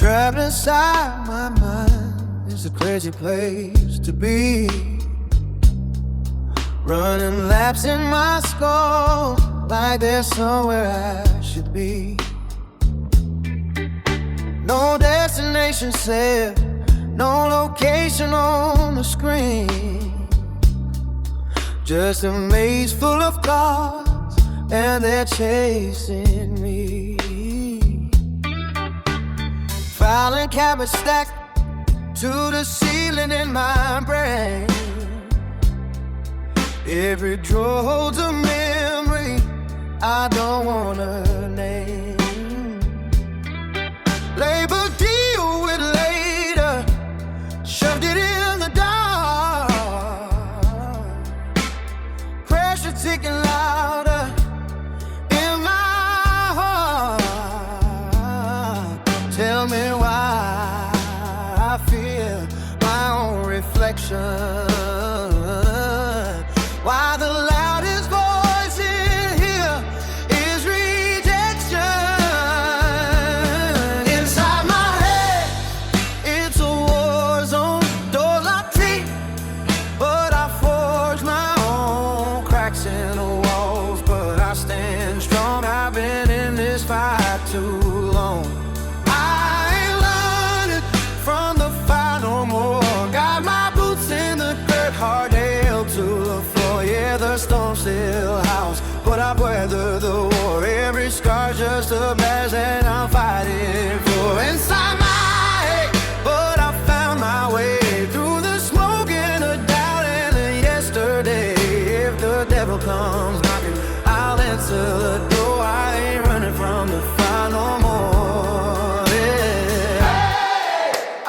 Trapped inside my mind is a crazy place to be. Running laps in my skull like there's somewhere I should be. No destination set, no location on the screen. Just a maze full of cars and they're chasing me. Filing cabinets stacked to the ceiling in my brain. Every drawer holds a memory I don't wanna name. Labor deal with later, shoved it in the dark. Pressure ticking louder in my heart. Tell me why I fear my own reflection. Why the loudest voice in here is rejection. Inside my head, it's a war zone. Doors are deep, but I forge my own cracks in the walls. But I stand strong, I've been in this fight too long. I ain't learning from the fight no more. Got my boots in the dirt, hard nailed to the floor. Yeah, the storm still howls, but I've weathered the war. Every scar's just a badge that I'm fighting for. Inside my head, but I found my way through the smoke and the doubt and the yesterday. If the devil comes knocking, I'll answer the door. I ain't running from the fire no more. Yeah. Hey! I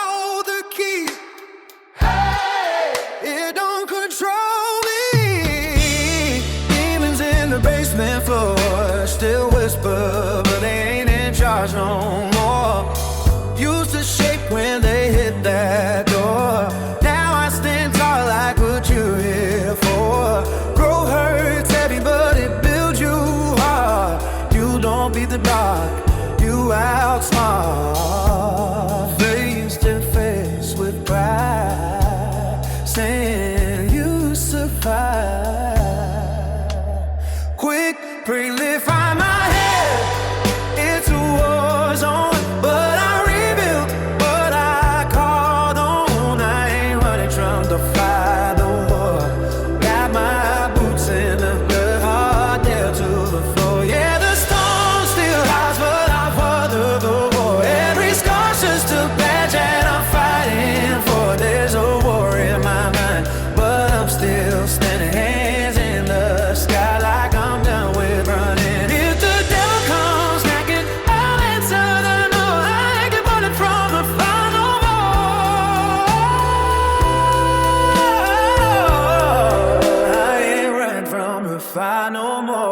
hold the key. Hey! It don't control me. Demons in the basement floor still whisper, but they ain't in charge no more. Used to shake when they hit that door. Now I stand tall like what you're here for. Grow hurts heavy, but it builds you hard. You don't beat the dark, you outsmart. Face to face with pride, saying you survive. Quick, relief on my head, it's a war zone. But I rebuilt, but I called on. I ain't running from the fire no more. Got my boots in the dirt, hard nailed to the floor. Yeah, the storm still howls, but I've weathered the war. Every scar's just a badge that I'm fighting for. There's a war in my mind, but I'm still standing, hands in the sky like I'm done with running. If the devil comes knocking, I'll answer the no. I ain't running from the fire no more. I ain't running from the fire no more.